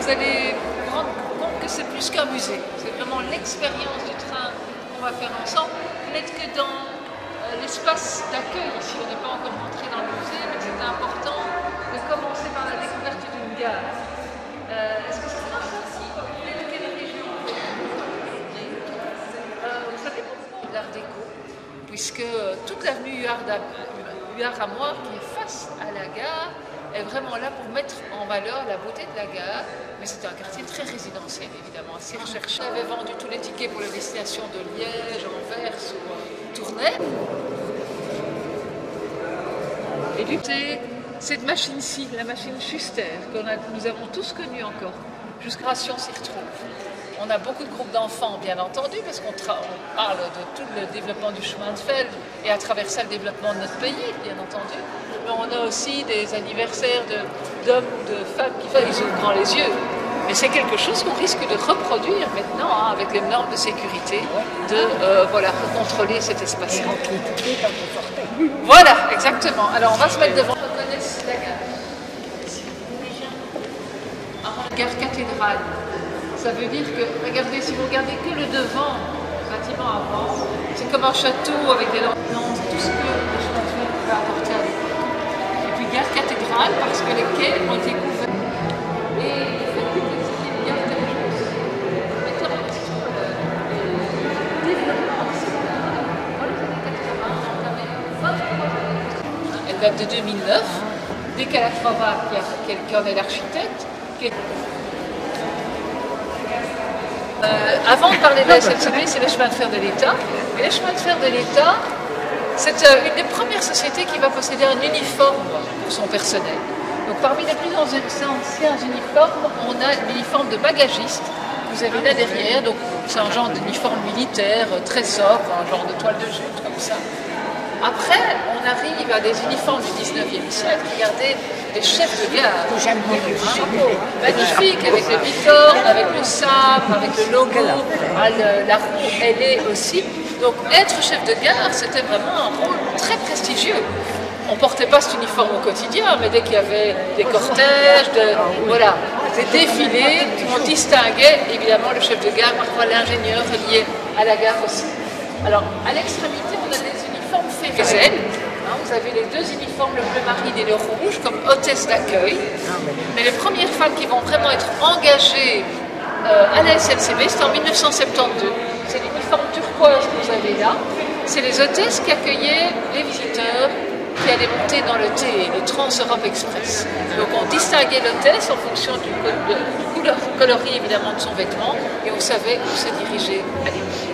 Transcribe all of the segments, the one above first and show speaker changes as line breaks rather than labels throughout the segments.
vous allez vous rendre compte que c'est plus qu'un musée. C'est vraiment l'expérience du train qu'on va faire ensemble. Vous n'êtes que dans l'espace d'accueil ici. On n'est pas encore rentré dans le musée, mais c'était important de commencer par la découverte d'une gare. Est-ce que c'est ça? Vous venez de quelle région? Vous savez pourquoi l'art déco? Puisque toute l'avenue Huard-à-Moire qui est face à la gare est vraiment là pour mettre en valeur la beauté de la gare, mais c'est un quartier très résidentiel évidemment, assez recherché. On avait vendu tous les tickets pour les destinations de Liège, Anvers ou Tournai. Et du côté, cette machine-ci, la machine Schuster, que nous avons tous connue encore, jusqu'à Sion s'y retrouve. On a beaucoup de groupes d'enfants, bien entendu, parce qu'on parle de tout le développement du chemin de fer et à travers ça le développement de notre pays, bien entendu. Mais on a aussi des anniversaires d'hommes ou de femmes qui font ils ouvrent grand les yeux. Mais c'est quelque chose qu'on risque de reproduire maintenant hein, avec les normes de sécurité, de voilà, contrôler cet espace. Voilà, exactement. Alors on va se mettre devant. On connaît la gare. La gare cathédrale. Ça veut dire que, regardez, si vous regardez que le devant, le bâtiment avant, c'est comme un château avec des lampes, tout ce que le chemin de fer pouvait apporter à l'époque. Et puis gare cathédrale, parce que les quais ont été couverts. Et le fait que c'était une gare terminus, mettait en question le développement de cette gare. Dans les années 80, on entamait 23 ans. Elle date de 2009. Dès qu'à la Cravate, il y a quelqu'un est l'architecte, qui est avant de parler de la SNCB, c'est les chemins de fer de l'État. Et les chemins de fer de l'État, c'est une des premières sociétés qui va posséder un uniforme pour son personnel. Donc parmi les plus anciens uniformes, on a l'uniforme de bagagiste. Vous avez là derrière, donc c'est un genre d'uniforme militaire très sobre, un genre de toile de jute comme ça. Après, on arrive à des uniformes du 19e siècle. Regardez les chefs de gare.
J'aime beaucoup.
Magnifique, avec le bicorne, avec le sabre, avec le logo, la roue, elle est aussi. Donc être chef de gare, c'était vraiment un rôle très prestigieux. On ne portait pas cet uniforme au quotidien, mais dès qu'il y avait des cortèges, voilà, des défilés, on distinguait évidemment le chef de gare, parfois l'ingénieur lié à la gare aussi. Alors, à l'extrémité, on a des uniformes Févézel. Vous avez les deux uniformes, le bleu marine et le rouge, comme hôtesse d'accueil. Mais les premières femmes qui vont vraiment être engagées à la SNCB, c'est en 1972. C'est l'uniforme turquoise que vous avez là. C'est les hôtesses qui accueillaient les visiteurs qui allaient monter dans le T, le Trans-Europe Express. Donc on distinguait l'hôtesse en fonction du coloris évidemment de son vêtement et on savait où se diriger à l'époque.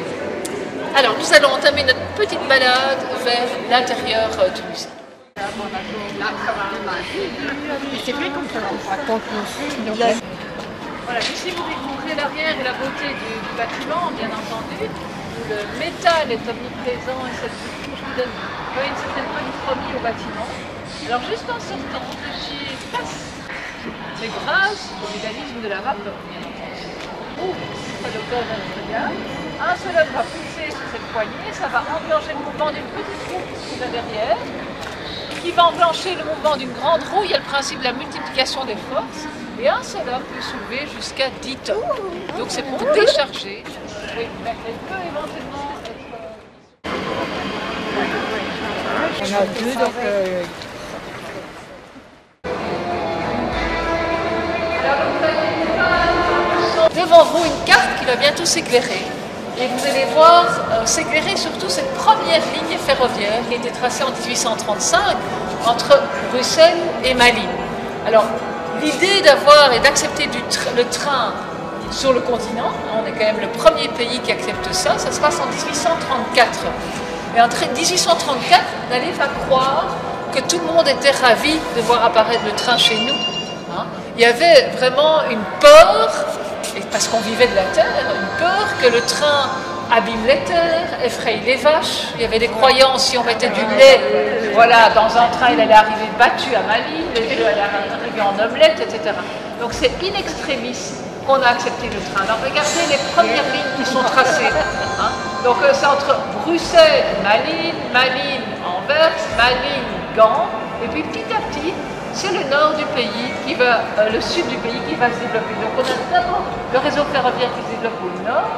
Alors nous allons entamer notre petite balade vers l'intérieur du musée.
C'est vrai qu'on peut raconter aussi.
Voilà, ici vous découvrez l'arrière et la beauté du bâtiment, bien entendu, où le métal est omniprésent et cette couche vous donne une certaine polychromie au bâtiment. Alors juste en sortant, j'y passe, mais grâce au mécanisme de la vapeur, bien entendu. Près de cœur industriel. Un seul homme va pousser sur cette poignée, ça va enclencher le mouvement d'une petite roue qui va derrière, qui va enclencher le mouvement d'une grande roue. Il y a le principe de la multiplication des forces, et un seul homme peut soulever jusqu'à 10 tonnes. Donc c'est pour décharger. Oui, mais elle peut éventuellement être...
On a deux, donc...
Devant vous, une carte qui va bientôt s'éclairer. Et vous allez voir s'éclairer surtout cette première ligne ferroviaire qui a été tracée en 1835 entre Bruxelles et Malines. Alors, l'idée d'avoir et d'accepter le train sur le continent, on est quand même le premier pays qui accepte ça, ça se passe en 1834. Et en 1834, n'allez pas croire que tout le monde était ravi de voir apparaître le train chez nous. Il y avait vraiment une peur, et parce qu'on vivait de la terre, une peur que le train abîme les terres, effraie les vaches. Il y avait des croyances, si on mettait du lait voilà, dans un train, il allait arriver battu à Malines, le lait allait arriver en omelette, etc. Donc c'est in extremis qu'on a accepté le train. Alors regardez les premières lignes qui sont tracées. Donc c'est entre Bruxelles, Malines, Malines, Anvers, Malines, Gand, et puis petit à petit, c'est le nord du pays qui va, le sud du pays qui va se développer. Donc on a d'abord le réseau ferroviaire qui se développe au nord,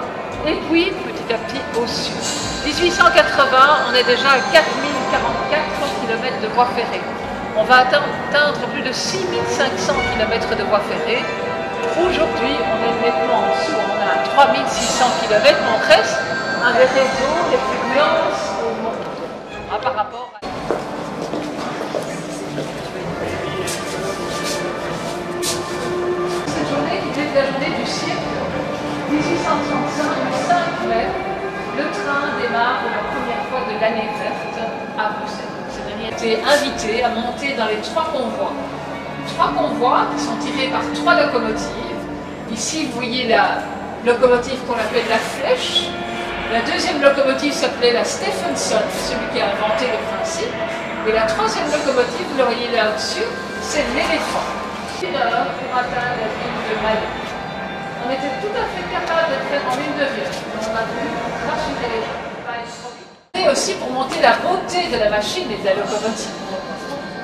et puis petit à petit au sud. 1880, on est déjà à 4044 km de voies ferrées. On va atteindre plus de 6500 km de voies ferrées. Aujourd'hui, on est nettement en dessous, on a 3600 km, mais on reste un des réseaux les plus denses au monde, par rapport à... Cette journée qui est la journée du siècle, 1835, le 5 mai, le train démarre pour la première fois de l'année verte à Bruxelles. Ces derniers étaient invités à monter dans les 3 convois. 3 convois qui sont tirés par 3 locomotives. Ici, vous voyez la locomotive qu'on appelle la Flèche. La deuxième locomotive s'appelait la Stephenson, celui qui a inventé le principe. Et la troisième locomotive, vous le voyez là au-dessus, c'est l'éléphant. 1 heure pour atteindre la ville de Malais. On était tout à fait capable de le faire en 1 demi-heure. On a voulu racheter les gens, pas être trop vite. Et aussi pour monter la beauté de la machine et de la locomotive.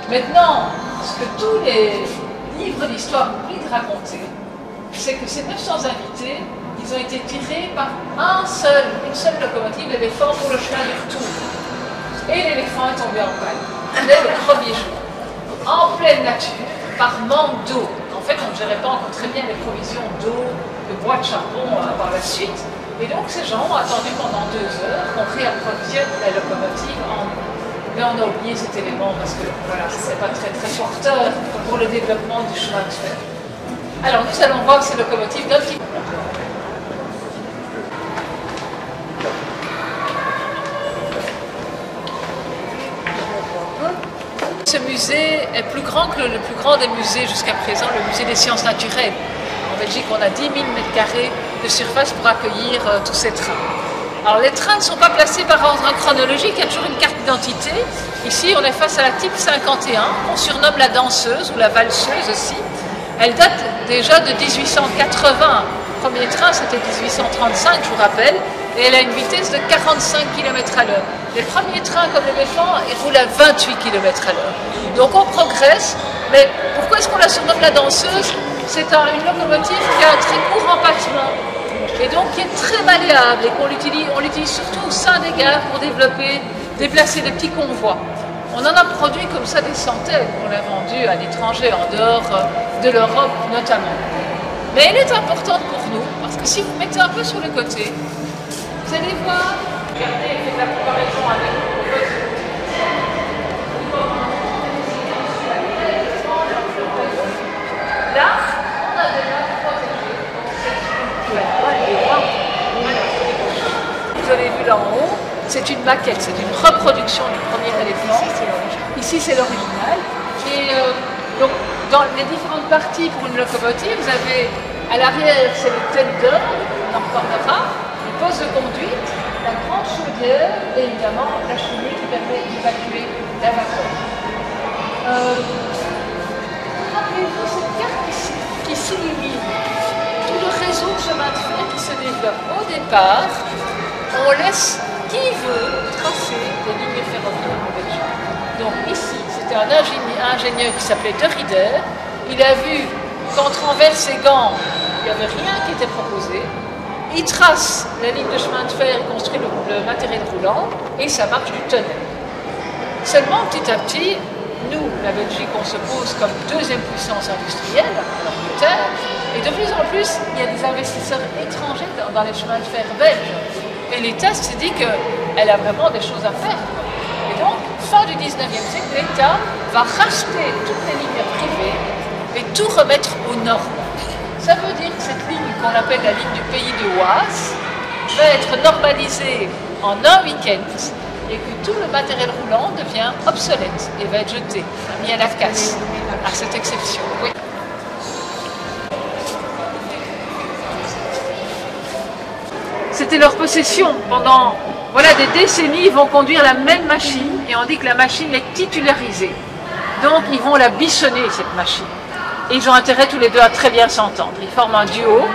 Maintenant, ce que tous les livres d'histoire oublient de raconter, c'est que ces 900 invités, ils ont été tirés par une seule locomotive, l'éléphant, pour le chemin du retour. Et l'éléphant est tombé en panne dès le premier jour, en pleine nature, par manque d'eau. En fait, on ne gérait pas encore très bien les provisions d'eau, de bois de charbon par la suite. Et donc, ces gens ont attendu pendant 2 heures qu'on réapprovisionne la locomotive en eau. Mais on a oublié cet élément parce que voilà, ce n'est pas très porteur pour le développement du chemin de fer. Alors nous allons voir ces locomotives d'un petit peu. Ce musée est plus grand que le plus grand des musées jusqu'à présent, le musée des sciences naturelles. En Belgique, on a 10 000 m² de surface pour accueillir tous ces trains. Alors les trains ne sont pas placés par ordre chronologique, il y a toujours une carte d'identité. Ici, on est face à la type 51, qu'on surnomme la danseuse ou la valseuse aussi. Elle date déjà de 1880. Le premier train, c'était 1835, je vous rappelle, et elle a une vitesse de 45 km à l'heure. Les premiers trains, comme l'éléphant, ils roulent à 28 km à l'heure. Donc on progresse, mais pourquoi est-ce qu'on la surnomme la danseuse? C'est une locomotive qui a un très court empattement, et donc qui est très malléable, et on l'utilise surtout au sein des gares pour déplacer des petits convois. On en a produit comme ça des centaines, on l'a vendu à l'étranger, en dehors de l'Europe notamment. Mais elle est importante pour nous, parce que si vous mettez un peu sur le côté, vous allez voir, regardez, faites la comparaison avec le poste. Là, on a déjà protégé, vous avez vu là en haut, c'est une maquette, c'est une reproduction du premier éléphant. Ici, c'est l'original. Et donc, dans les différentes parties pour une locomotive, vous avez à l'arrière, c'est le tender, on en reparlera, le poste de conduite, la grande chaudière et évidemment la cheminée qui permet d'évacuer la vapeur. Rappelez-vous cette carte ici, qui s'illumine. Tout le réseau de chemin de fer qui se développe. Au départ, on laisse qui veut tracer des lignes ferroviaires en Belgique. Donc ici, c'était un ingénieur qui s'appelait De Ridder. Il a vu qu'entre Anvers et Gand, il n'y avait rien qui était proposé. Il trace la ligne de chemin de fer, il construit le matériel roulant et ça marche du tunnel. Seulement, petit à petit, nous, la Belgique, on se pose comme deuxième puissance industrielle, l'Angleterre, et de plus en plus, il y a des investisseurs étrangers dans les chemins de fer belges. Et l'État s'est dit qu'elle a vraiment des choses à faire. Et donc, fin du 19e siècle, l'État va racheter toutes les lignes privées et tout remettre aux normes. Ça veut dire que cette ligne qu'on appelle la ligne du pays de Oise va être normalisée en un week-end et que tout le matériel roulant devient obsolète et va être jeté, mis à la casse, à cette exception. Oui. C'était leur possession. Pendant des décennies, ils vont conduire la même machine et on dit que la machine est titularisée. Donc ils vont la bichonner, cette machine. Et ils ont intérêt tous les deux à très bien s'entendre. Ils forment un duo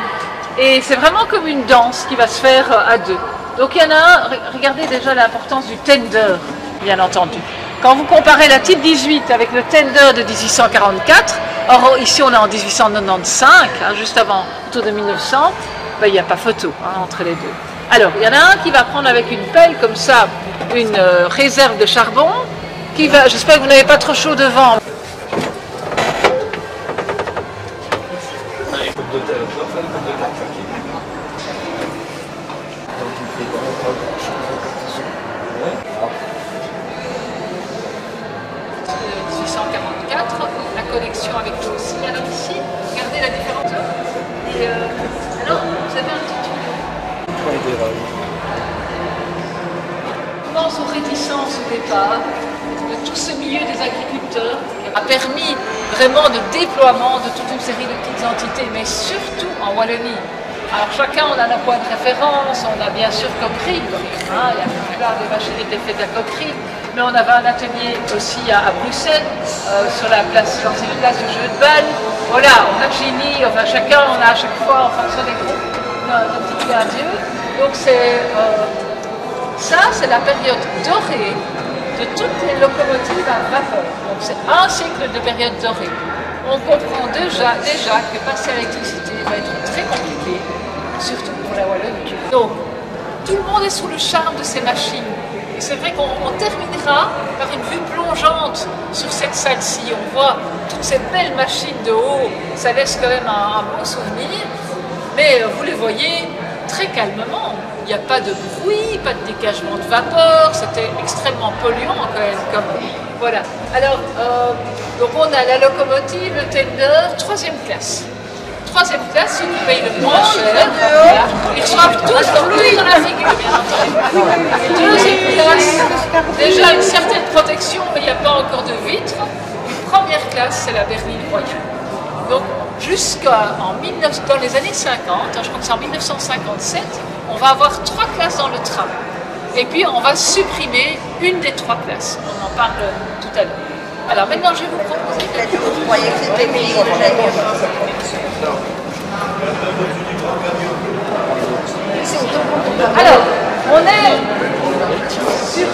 et c'est vraiment comme une danse qui va se faire à deux. Donc il y en a un, regardez déjà l'importance du tender, bien entendu. Quand vous comparez la Type 18 avec le tender de 1844, or ici on est en 1895, hein, juste avant, autour de 1900, ben, il n'y a pas photo hein, entre les deux. Alors, il y en a un qui va prendre avec une pelle comme ça, une réserve de charbon, qui va, j'espère que vous n'avez pas trop chaud devant. La connexion avec nous aussi. Alors ici, regardez la différence. Et alors, vous avez un petit tuyau. On pense aux réticences au départ de tout ce milieu des agriculteurs qui a permis vraiment le déploiement de toute une série de petites entités, mais surtout en Wallonie. Alors chacun, on a un point de référence, on a bien sûr Cockerill, hein, la plupart des machines étaient faites à Cockerill, mais on avait un atelier aussi à Bruxelles, sur la place, l'ancienne place du jeu de balle. Voilà, on a Genie, enfin chacun, on a à chaque fois, en fonction des groupes, nos petits clins d'yeux. Donc ça, c'est la période dorée de toutes les locomotives à vapeur. Donc c'est un cycle de période dorée. On comprend déjà que passer à l'électricité va être très compliqué, surtout pour la Wallonie. Donc, tout le monde est sous le charme de ces machines. Et c'est vrai qu'on terminera par une vue plongeante sur cette salle-ci. On voit toutes ces belles machines de haut, ça laisse quand même un bon souvenir. Mais vous les voyez très calmement. Il n'y a pas de bruit, pas de dégagement de vapeur, c'était extrêmement polluant quand même. Voilà. Alors, donc on a la locomotive, le tender, troisième classe. Troisième classe, ceux qui payent le moins cher, ils reçoivent tous dans la figure, bien entendu. Deuxième classe, déjà une certaine protection, mais il n'y a pas encore de vitres. Une première classe, c'est la berline royale. Donc, dans les années 50, je crois que c'est en 1957, on va avoir 3 classes dans le train. Et puis, on va supprimer une des 3 classes. On en parle tout à l'heure. Alors maintenant, je vais vous proposer quelque chose.
Vous croyez que c'était mis
Alors, on est sur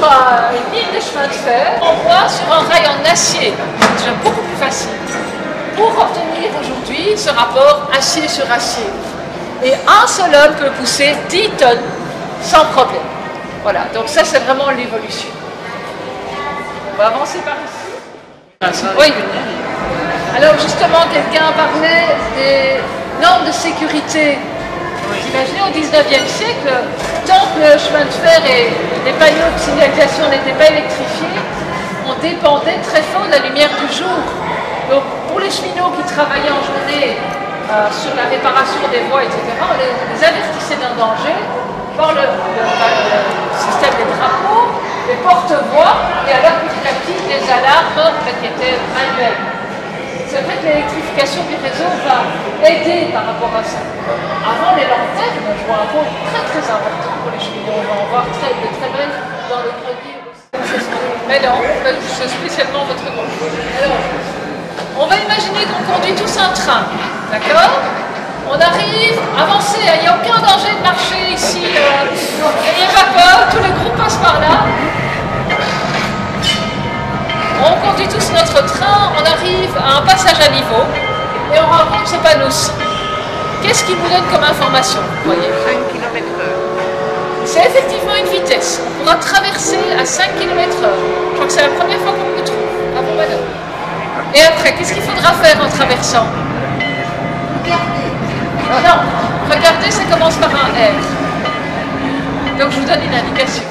une ligne de chemin de fer, on voit sur un rail en acier. C'est déjà beaucoup plus facile. Pour obtenir aujourd'hui ce rapport acier sur acier. Et un seul homme peut pousser 10 tonnes sans problème. Voilà, donc ça c'est vraiment l'évolution. On va avancer par ici. Oui. Alors justement, quelqu'un parlait des normes de sécurité. Vous imaginez au 19e siècle, tant que le chemin de fer et les panneaux de signalisation n'étaient pas électrifiés, on dépendait très fort de la lumière du jour. Donc pour les cheminots qui travaillaient en journée sur la réparation des voies, etc., on les avertissait d'un danger par le système des drapeaux, les porte-voix, et alors petit à petit des alarmes qui étaient manuelles. C'est vrai que l'électrification du réseau va aider par rapport à ça. Avant, les lanternes jouaient un rôle très très important pour les cheminots. On va en voir de très belles dans le grenier aussi. Mais non, c'est spécialement votre groupe. Alors, on va imaginer qu'on conduit tous un train, d'accord? On arrive, avancez, il n'y a aucun danger de marcher ici, n'ayez pas peur, tous les groupes passent par là. On conduit tous notre train, on arrive à un passage à niveau et on rencontre ce panneau-ci. Qu'est-ce qu'il nous donne comme information, vous voyez?
5 km/h.
C'est effectivement une vitesse. On pourra traverser à 5 km/h. Je crois que c'est la première fois qu'on le trouve. Bravo, madame. Et après, qu'est-ce qu'il faudra faire en traversant? Non, regardez, ça commence par un R. Donc je vous donne une indication.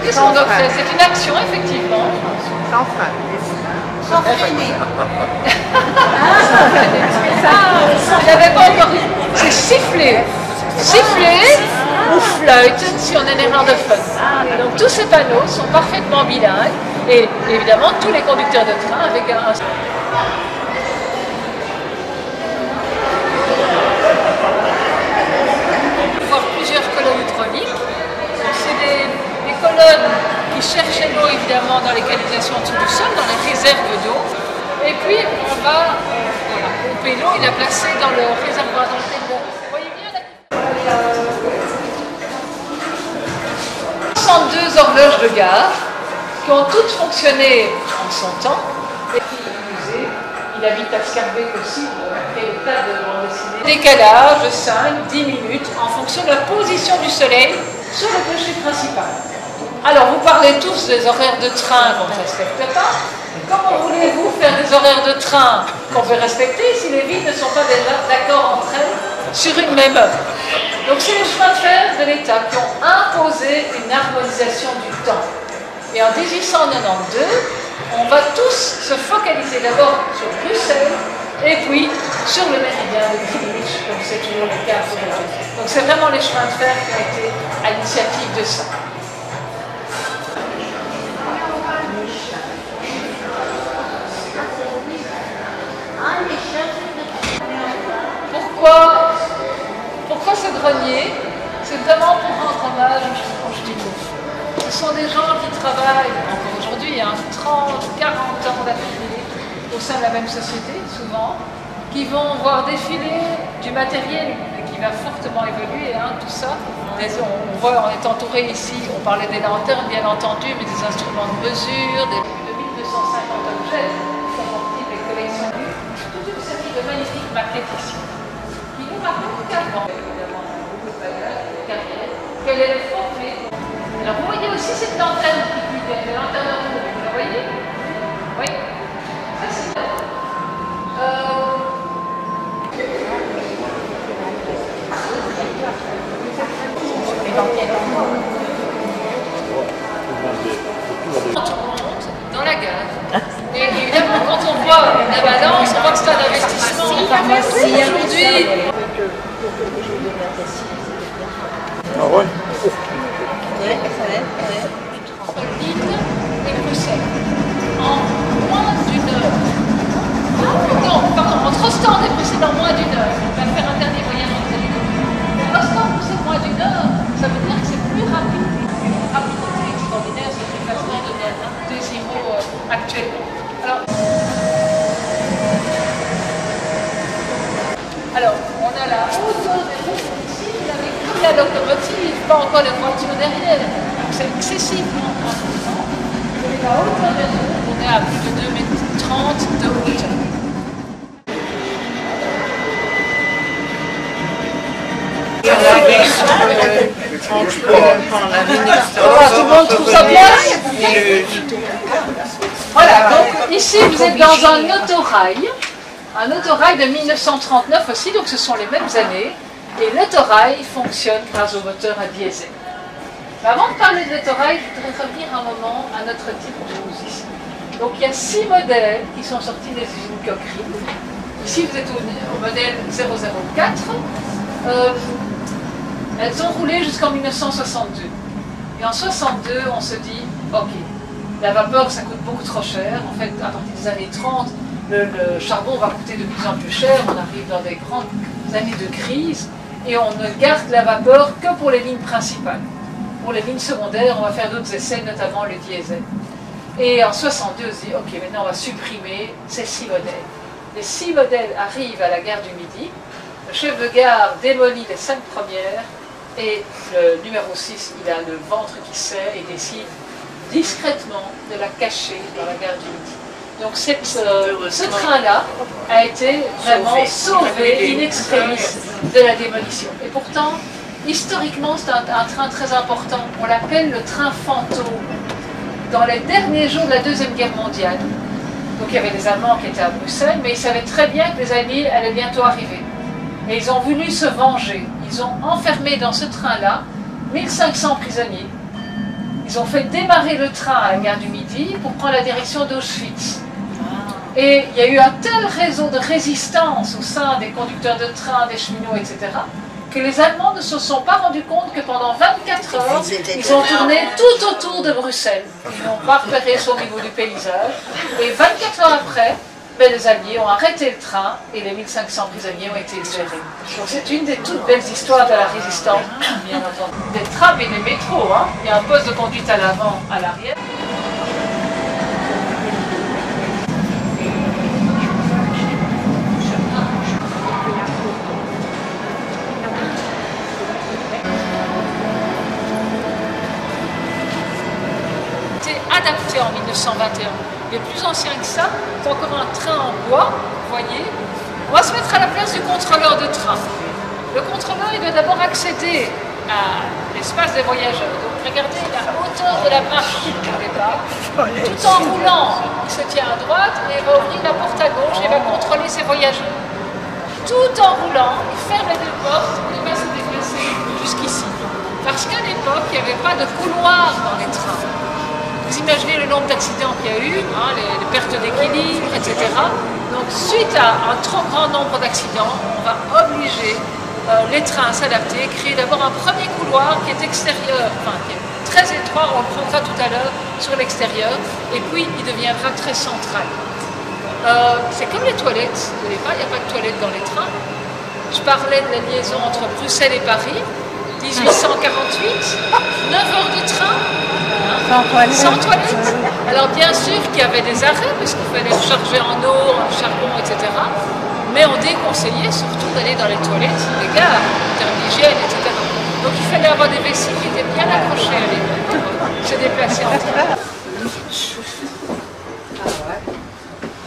Qu'est-ce qu'on doit faire? C'est une action, effectivement.
Sans frein.
Sans freiner.
Il n'y avait pas encore dit. C'est siffler. Siffler ou flûte si on est néerlandophone. Donc tous ces panneaux sont parfaitement bilingues et évidemment tous les conducteurs de train avec un... Plusieurs colonnes hydrauliques. C'est des colonnes qui cherchent l'eau évidemment dans les canalisations en dessous du sol, dans les réserves d'eau. Et puis on va pomper l'eau et la placer dans le réservoir dans lequel vous voyez bien la 62 horloges de gare qui ont toutes fonctionné en son temps. Et il habite à Scarbeck aussi, il a créé des tas de bandes dessinées. Décalage de 5-10 minutes en fonction de la position du soleil sur le clocher principal. Alors, vous parlez tous des horaires de train qu'on ne respecte pas. Comment voulez-vous faire des horaires de train qu'on peut respecter si les villes ne sont pas déjà d'accord entre elles sur une même heure? Donc, c'est les chemins de fer de l'État qui ont imposé une harmonisation du temps. Et en 1892, on va tous se focaliser d'abord sur Bruxelles et puis sur le méridien de Greenwich, comme c'est toujours le cas aujourd'hui. Donc, c'est vraiment les chemins de fer qui ont été à l'initiative de ça. Pourquoi ce grenier? C'est vraiment pour rendre hommage aux Ch'tikouf. Ce sont des gens qui travaillent, encore aujourd'hui, 30, 40 ans d'affilée au sein de la même société, souvent, qui vont voir défiler du matériel qui va fortement évoluer, tout ça. On voit, on est entouré ici, on parlait des lanternes, bien entendu, mais des instruments de mesure, des 2250 objets qui sont sortis des collections, toute une série de magnifiques maquettes ici. Raconte qu'avant, évidemment, beaucoup de bagages, de carrière, qu'elle est formée. Alors vous voyez aussi cette lanterne qui cuit, la lanterne rouge, vous la voyez? Oui. Ça c'est là. Dans la gare. Et évidemment, quand on voit la balance, on voit que c'est un investissement. Aujourd'hui,
ah ouais.
Lille et Bruxelles. En moins d'une heure. Non, pardon, entre Ostende et Bruxelles en moins d'une heure. On va faire un dernier voyage entre les deux. Mais Ostende, Bruxelles, moins d'une heure, ça veut dire que c'est plus rapide. Une rapidité extraordinaire, c'est une façon de donner des IMO actuellement. Alors, on a la hauteur des routes ici, avec toute la locomotive, pas encore les voitures derrière. C'est excessivement important. Et la hauteur des routes, on est à plus de 2,30 m de hauteur. Tout le monde trouve sa place? Voilà, donc ici vous êtes dans un autorail de 1939 aussi, donc ce sont les mêmes années, et l'autorail fonctionne grâce au moteur à diesel. Mais avant de parler de l'autorail, je voudrais revenir un moment à notre type 12 ici. Donc il y a 6 modèles qui sont sortis des usines Cochrane. Ici vous êtes au modèle 004. Elles ont roulé jusqu'en 1962. Et en 62, on se dit, ok, la vapeur ça coûte beaucoup trop cher. En fait, à partir des années 30, le charbon va coûter de plus en plus cher. On arrive dans des grandes années de crise et on ne garde la vapeur que pour les lignes principales. Pour les lignes secondaires, on va faire d'autres essais, notamment le diesel. Et en 62, on se dit, ok, maintenant on va supprimer ces 6 modèles. Les 6 modèles arrivent à la gare du Midi. Le chef de gare démolit les 5 premières et le numéro 6, il a le ventre qui serre et décide discrètement de la cacher dans la gare du Midi. Donc ce train-là a été vraiment sauvé in extremis de la démolition. Et pourtant, historiquement, c'est un train très important. On l'appelle le train fantôme. Dans les derniers jours de la Deuxième Guerre mondiale, donc il y avait des Allemands qui étaient à Bruxelles, mais ils savaient très bien que les Alliés allaient bientôt arriver. Et ils ont voulu se venger. Ils ont enfermé dans ce train-là 1500 prisonniers. Ils ont fait démarrer le train à la gare du Midi pour prendre la direction d'Auschwitz. Et il y a eu un tel réseau de résistance au sein des conducteurs de train, des cheminots, etc., que les Allemands ne se sont pas rendus compte que pendant 24 heures, ils ont tourné tout autour de Bruxelles. Ils n'ont pas repéré au niveau du paysage. Et 24 heures après, les Alliés ont arrêté le train et les 1500 prisonniers ont été libérés. Donc c'est une des toutes belles histoires de la résistance, bien entendu. Des trams et des métros, il y a un poste de conduite à l'avant, à l'arrière. en 1921. Les plus anciens que ça, c'est encore un train en bois, vous voyez. On va se mettre à la place du contrôleur de train. Le contrôleur, il doit d'abord accéder à l'espace des voyageurs. Donc regardez la hauteur de la marche au départ. Tout en roulant, il se tient à droite et il va ouvrir la porte à gauche et va contrôler ses voyageurs. Tout en roulant, il ferme les deux portes et il va se déplacer jusqu'ici. Parce qu'à l'époque, il n'y avait pas de couloir dans les trains. Vous imaginez le nombre d'accidents qu'il y a eu, hein, les pertes d'équilibre, etc. Donc suite à un trop grand nombre d'accidents, on va obliger les trains à s'adapter, créer d'abord un premier couloir qui est extérieur, enfin qui est très étroit, on le prendra tout à l'heure sur l'extérieur, et puis il deviendra très central. C'est comme les toilettes, vous ne savez pas, il n'y a pas de toilettes dans les trains. Je parlais de la liaison entre Bruxelles et Paris, 1848, 9 heures de train, hein, sans toilette. Alors bien sûr qu'il y avait des arrêts, parce qu'il fallait charger en eau, en charbon, etc. Mais on déconseillait surtout d'aller dans les toilettes, les gares, en termes d'hygiène, etc. Donc il fallait avoir des vessies qui étaient bien accrochées à l'époque pour se déplacer en train.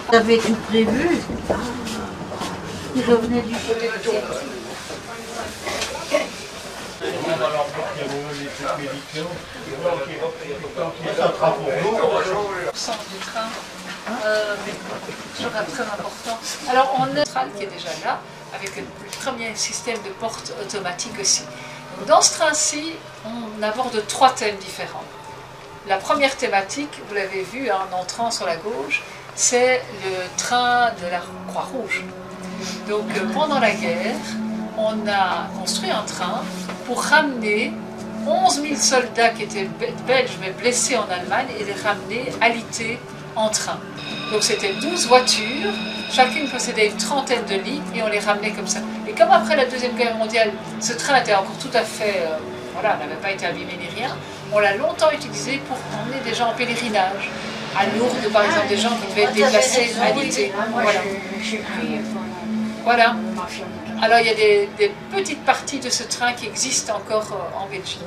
Vous avez tout prévu. Il revenait du
Centre du train, toujours très important. Alors on a un train qui est déjà là, avec le premier système de porte automatique aussi. Donc, dans ce train-ci, on aborde 3 thèmes différents. La première thématique, vous l'avez vu en entrant sur la gauche, c'est le train de la Croix-Rouge. Donc pendant la guerre, on a construit un train pour ramener 11 000 soldats qui étaient belges mais blessés en Allemagne et les ramener alités en train. Donc c'était 12 voitures, chacune possédait une trentaine de lits et on les ramenait comme ça. Et comme après la Deuxième Guerre mondiale, ce train était encore tout à fait, voilà, n'avait pas été abîmé ni rien, on l'a longtemps utilisé pour emmener des gens en pèlerinage. À Lourdes, par exemple, des gens qui devaient être déplacés, alités. Voilà. Voilà. Alors il y a des petites parties de ce train qui existent encore en Belgique.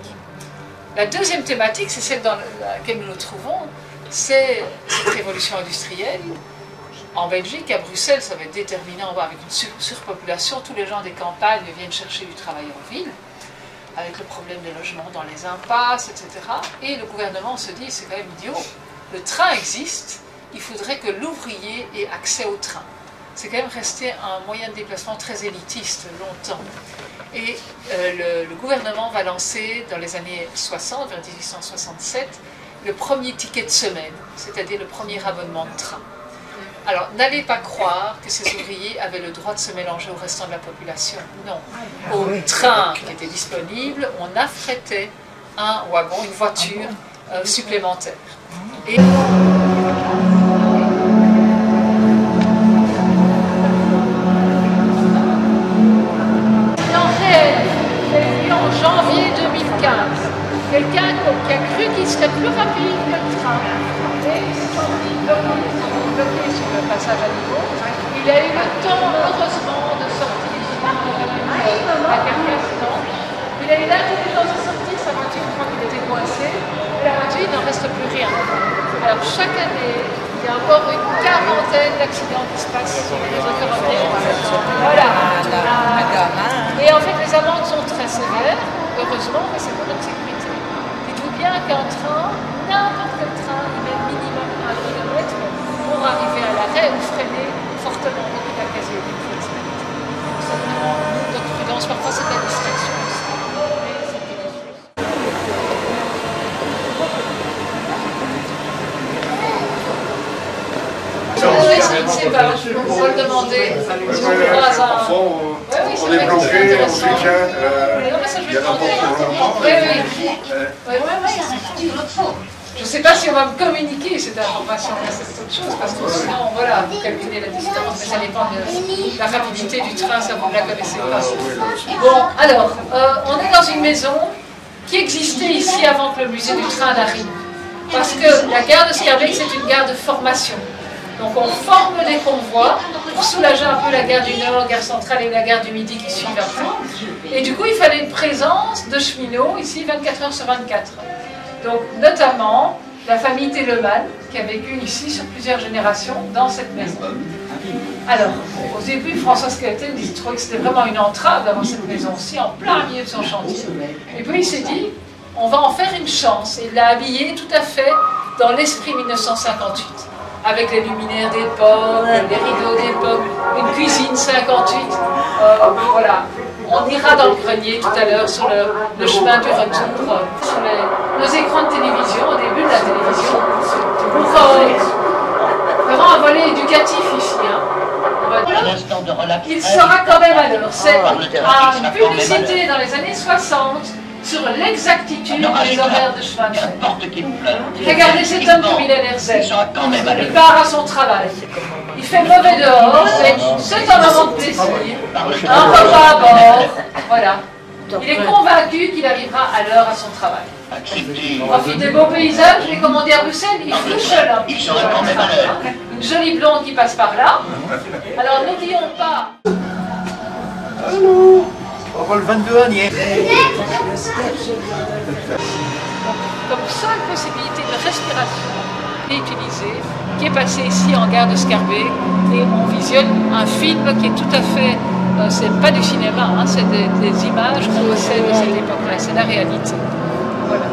La deuxième thématique, c'est celle dans laquelle nous nous trouvons, c'est cette révolution industrielle. En Belgique, à Bruxelles, ça va être déterminant avec une surpopulation. Tous les gens des campagnes viennent chercher du travail en ville, avec le problème des logements dans les impasses, etc. Et le gouvernement se dit, c'est quand même idiot, le train existe, il faudrait que l'ouvrier ait accès au train. C'est quand même resté un moyen de déplacement très élitiste longtemps. Et le gouvernement va lancer dans les années 60, vers 1867, le premier ticket de semaine, c'est-à-dire le premier abonnement de train. Alors, n'allez pas croire que ces ouvriers avaient le droit de se mélanger au restant de la population. Non. Au train qui était disponible, on affrétait un wagon, une voiture supplémentaire. Et en janvier 2015, quelqu'un qui a cru qu'il serait plus rapide que le train et il s'est senti bloqué sur le passage à niveau. Il a eu le temps, heureusement, de sortir la carcasse. Il a eu l'intelligence de sortir sa voiture une fois qu'il était coincé. Et la voiture, il n'en reste plus rien. Alors chaque année, il y a encore une quarantaine d'accidents qui se passent sur les réseaux ferroviaires. Voilà. Et en fait, les amendes sont très sévères, heureusement, mais c'est pour notre sécurité. Dites-vous bien qu'un train, n'importe quel train, il met minimum 1 km pour arriver à l'arrêt ou freiner fortement depuis la quasi-obligation. Notre prudence, parfois, c'est de la distraction aussi. Je ne sais pas, on va le demander. Si on croise un...
On est bloqué, on se dit tiens, il y a n'importe quoi.
Je ne sais pas si on va me communiquer cette information, c'est autre chose, parce que sinon, voilà, vous calculez la distance, mais ça dépend de la rapidité du train, ça vous ne la connaissez pas. Bon, alors, on est dans une maison qui existait ici avant que le musée du train n'arrive. Parce que la gare de Schaerbeek, c'est une gare de formation. Donc on forme des convois pour soulager un peu la gare du Nord, gare centrale et la gare du Midi qui suivent après. Et du coup, il fallait une présence de cheminots ici 24 heures sur 24. Donc notamment la famille Telemann, qui a vécu ici sur plusieurs générations dans cette maison. Alors, au début, François Skelton, il trouvait que c'était vraiment une entrave d'avoir cette maison-ci en plein milieu de son chantier. Et puis il s'est dit, on va en faire une chance. Et il l'a habillé tout à fait dans l'esprit 1958, avec les luminaires d'époque, les rideaux d'époque, une cuisine 58. Voilà. On ira dans le grenier tout à l'heure sur le chemin du retour, sur nos écrans de télévision, au début de la télévision, pour vraiment un volet éducatif ici. Hein. Il sera quand même à l'heure. C'est une publicité dans les années 60 sur l'exactitude des horaires de chemin de fer. Regardez cet homme comme il a l'air zen. Il part à son travail. Il fait mauvais dehors, c'est un moment de plaisir. Un repas à bord. Voilà. Il est convaincu qu'il arrivera à l'heure à son travail. Il profite des beaux paysages, il est commandé à Bruxelles, il flouche là. Une jolie blonde qui passe par là. Alors n'oublions pas.
Allô, on va le 22 année.
Comme seule possibilité de respiration utilisée, qui est passé ici en gare de Scarbeck, et on visionne un film qui est tout à fait, c'est pas du cinéma, hein, c'est des images qu'on possède de cette époque-là, c'est la réalité. Voilà.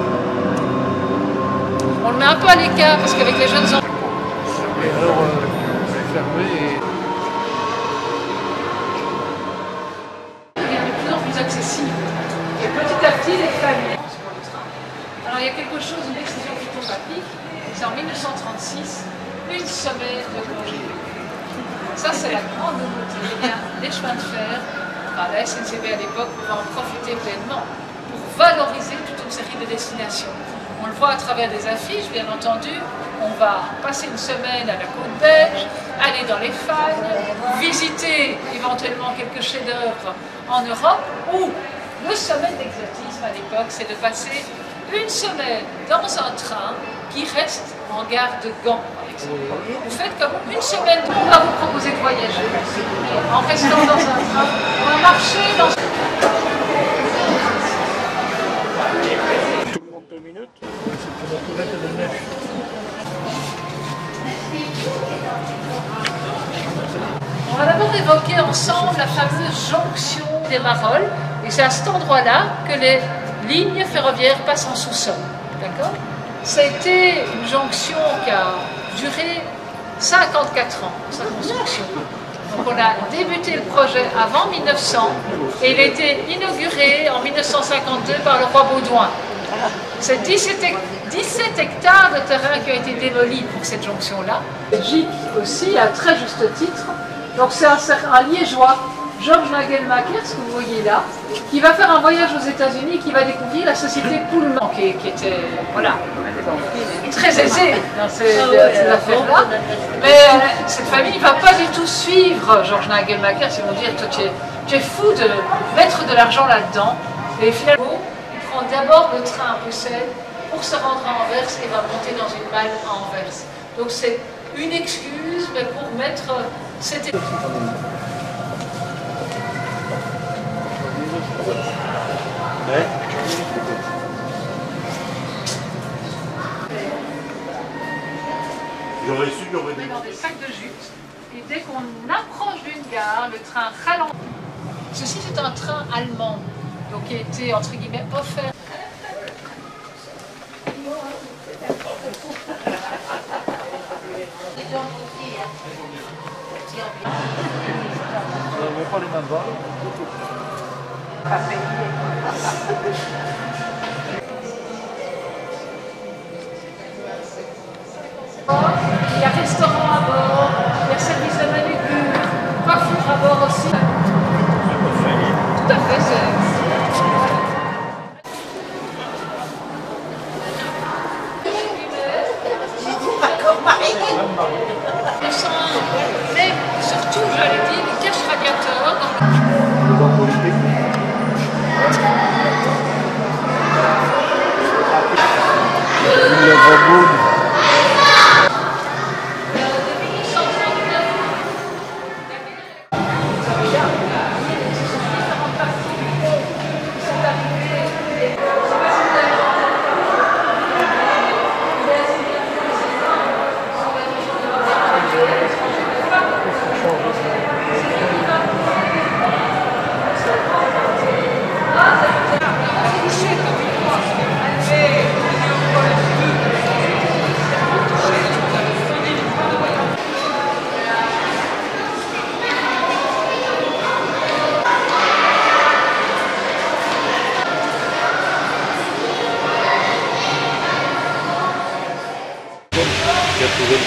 On le met un peu à l'écart parce qu'avec les jeunes enfants.
Et alors, c'est fermé et...
Il est de plus en plus accessible. Et petit à petit, les familles. Alors il y a quelque chose, une décision photographique, c'est en 1936, une semaine de congé. Ça, c'est la grande nouveauté. Eh bien, les chemins de fer, enfin, la SNCB à l'époque, va en profiter pleinement pour valoriser toute une série de destinations. On le voit à travers des affiches, bien entendu. On va passer une semaine à la côte belge, aller dans les Fagnes, visiter éventuellement quelques chefs-d'œuvre en Europe, ou le sommet de l'exotisme à l'époque, c'est de passer une semaine dans un train qui reste en gare de Gand, par exemple. Vous faites comme une semaine, on va vous proposer de voyager en restant dans un train. On va marcher dans... On va d'abord évoquer ensemble la fameuse jonction des Marolles, et c'est à cet endroit-là que les lignes ferroviaires passent en sous-sol. D'accord ? Ça a été une jonction qui a duré 54 ans, sa construction. Donc on a débuté le projet avant 1900 et il a été inauguré en 1952 par le roi Baudouin. C'est 17 hectares de terrain qui ont été démolis pour cette jonction-là. Belgique aussi, à très juste titre. Donc c'est un Liégeois, Georges Nagelmacher, ce que vous voyez là, qui va faire un voyage aux États-Unis, qui va découvrir la société Pullman, qui était voilà, très aisée dans ces affaires-là. Mais cette famille ne va pas du tout suivre Georges Nagelmacher, ils vont dire toi, tu es fou de mettre de l'argent là-dedans. Et finalement, il prend d'abord le train à Bruxelles pour se rendre à Anvers et va monter dans une malle à Anvers. Donc c'est une excuse, mais pour mettre cette...
Ouais. J'aurais su, j'aurais dit.
Dans des sacs de jute, et dès qu'on approche d'une gare, le train ralentit. Ceci, c'est un train allemand, donc qui a été, entre guillemets, offert.
Nous n'avons pas les mêmes balles.
Il y a restaurant à bord, il y a service de manucure, coiffure à bord aussi. Tout à fait, mais surtout, je l'ai dit, les caches radiateurs.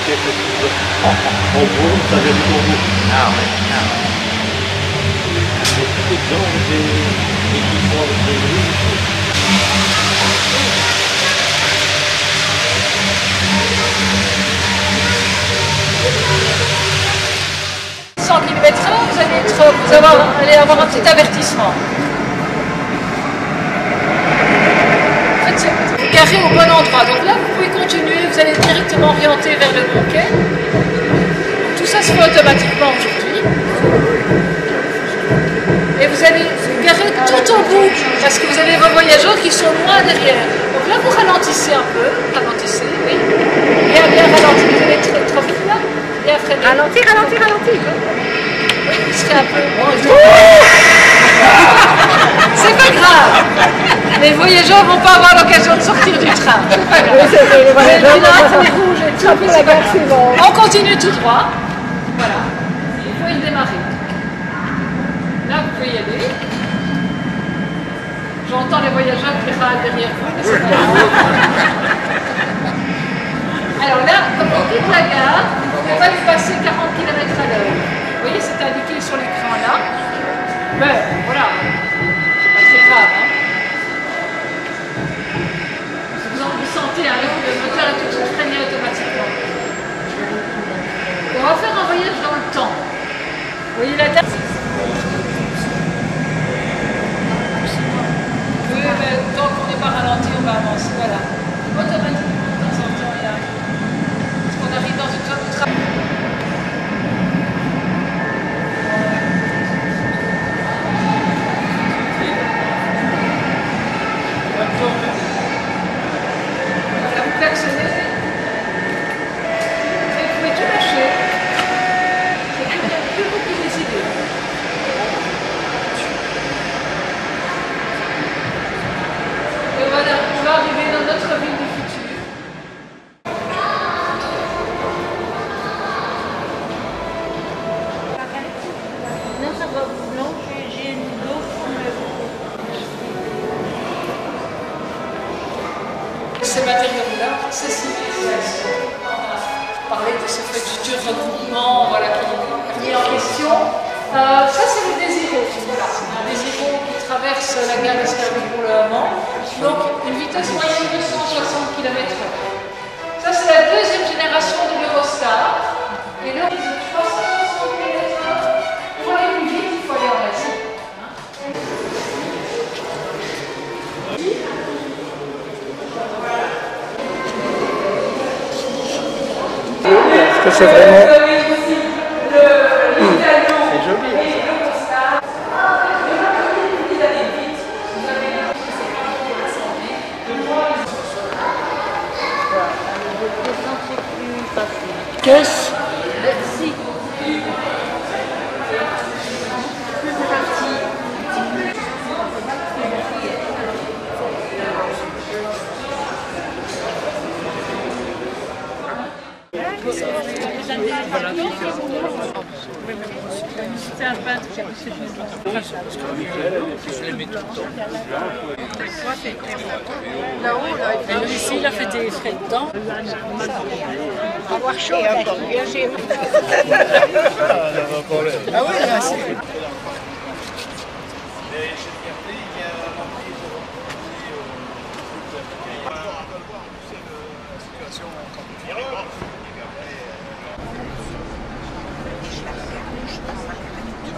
En gros, ça vient du Congo. Ah ouais. Mais tout est dedans, des équipements de prévu.
100 km/h, vous allez avoir un petit avertissement. En fait, c'est garé au bon endroit. Donc là, vous pouvez continuer, vous allez directement orienter vers le bouquet. Tout ça se fait automatiquement aujourd'hui. Et vous allez garer tout au bout, parce que vous avez vos voyageurs qui sont loin derrière. Donc là, vous ralentissez un peu, ralentissez, oui. Bien ralenti, vous allez trop vite là. Et après,
Ralenti.
oui, il serait un peu... C'est pas grave. Les voyageurs ne vont pas avoir l'occasion de sortir du train. C'est pas grave. Les rouges et tout, c'est pas grave. On continue tout droit. Voilà. Il faut y démarrer. Là, vous pouvez y aller. J'entends les voyageurs qui râlent derrière vous. Mais c'est pas grave. Alors là, comme on quitte la gare, vous ne pouvez pas dépasser 40 km à l'heure. Vous voyez, c'est indiqué sur l'écran là. Mais voilà, c'est pas très grave. Hein. Vous sentez hein, le moteur est tout de suite freiné automatiquement. On va faire un voyage dans le temps. Vous voyez la date? Oui, mais tant qu'on n'est pas ralenti, on va avancer. Voilà. Automatiquement, de temps en temps, il y a... Parce qu'on arrive dans une zone de travail. Voilà, vous klaxonnez. Et vous pouvez tout lâcher. C'est plus vous qui décidez. Et on va arriver dans notre ville du futur.
Non, ça va. Non, j'ai une d'autres.
Ces matériaux-là, c'est civilisation. On a parlé de ce futur regroupement voilà, qui est en question. Ça, c'est le Désiro. Voilà, c'est un Désiro qui traverse la gare d'Escarbet pour le moment. Donc, une vitesse moyenne de 160 km/h. Ça, c'est la deuxième génération de l'Eurostar. Et là, ils ont 360 km/h. Pour aller plus vite, il faut aller en Asie.
Est-ce que c'est vraiment... C'est joli.
Qu'est-ce? Merci.
C'est un peintre qui a poussé
Je les mets tout le temps.
Et ici, il a fait des frais dedans.
Avoir chaud. Et encore bien chez vous.
Ah oui, là, c'est...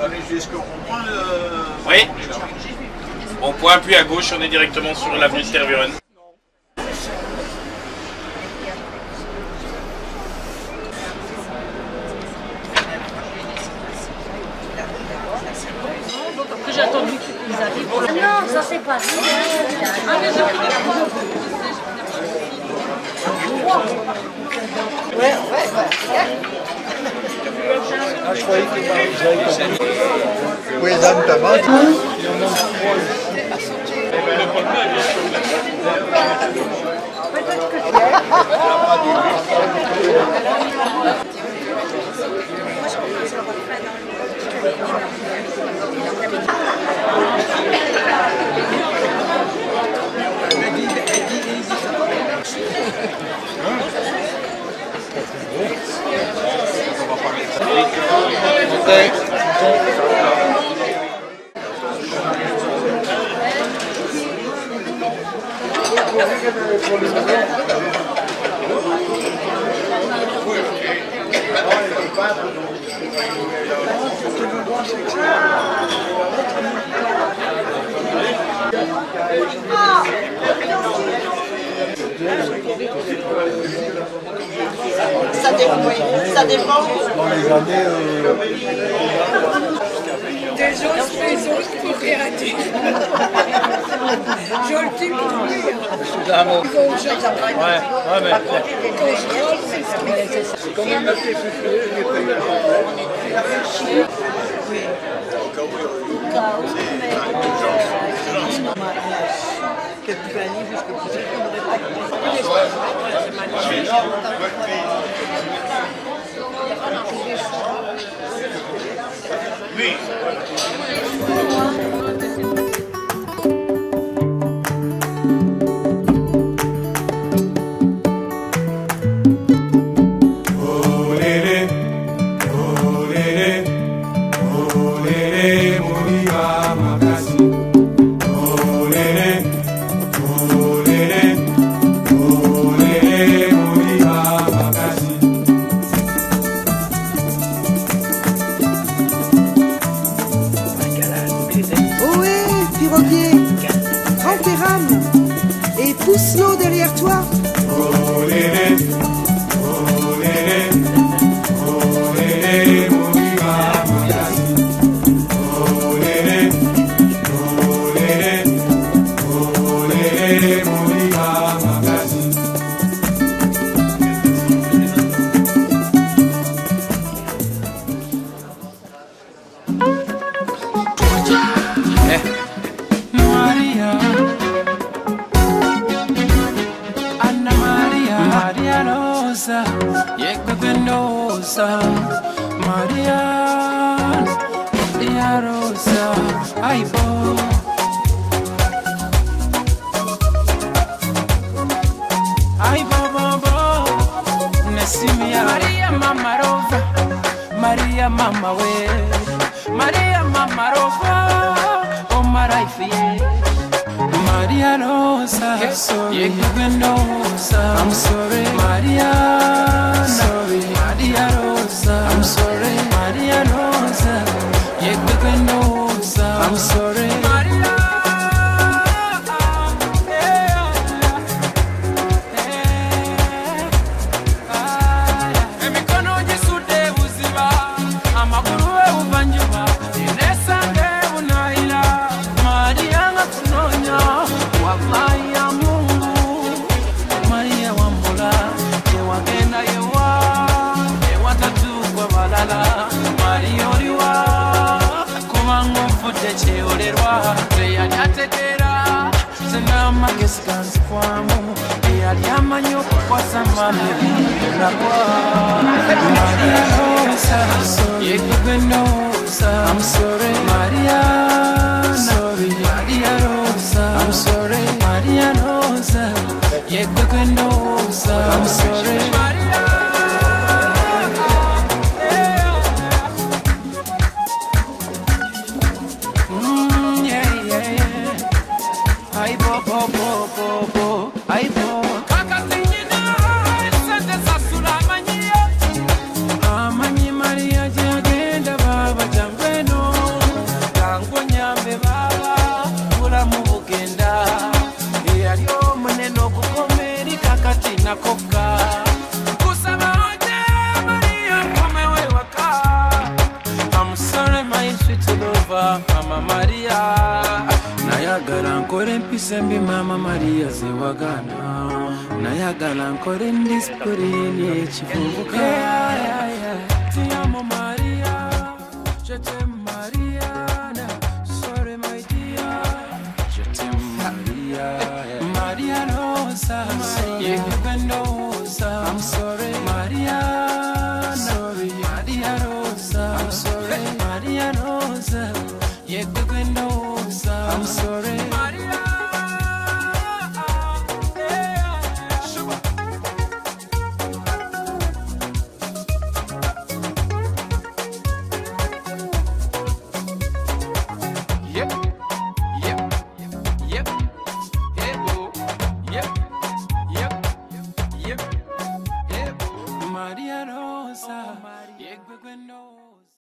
Allez jusqu'au rond-point.
Oui. Bon point, puis à gauche, on est directement sur l'avenue de Tervuren.
Après, j'ai attendu qu'ils arrivent pour le...
Non, ça c'est pas vrai.
Ah, je croyais qu'il m'arriverait comme... Oui, dame, ta main. Il en manque 3 ici.
Ça dépend.
Dans les années...
Des autres maisons coopératives. Je le dis pour lui.
C'est quand même assez
Oui.
Pousse l'eau derrière toi. Maria Rosa, ay bo. Ay bo bo bo, Nessimia. Maria Mama Rosa, Maria Mama we, Maria Mama Rosa, oh Maraifi. Maria Rosa, you Rosa, I'm sorry, Maria. Sorry, Maria Rosa, I'm sorry, Maria Rosa, you Rosa, I'm sorry, Maria. I'm sorry, Maria. Sorry, Maria Rosa. I'm sorry, Maria Rosa. I'm sorry, Maria. Yeah, yeah, yeah. Ay bo bo bo bo bo. Ay bo. I'm sorry, my sweet lover, Mama Maria. Nayagala nkore mpisembi Mama Maria zewagana. Nayagala nkore ndispurine ekivubuka. Ti amo Maria, je t'aime Mariana. Sorry my dear, je t'aime Maria. Maria Rosa, you can know. I'm sorry, Maria.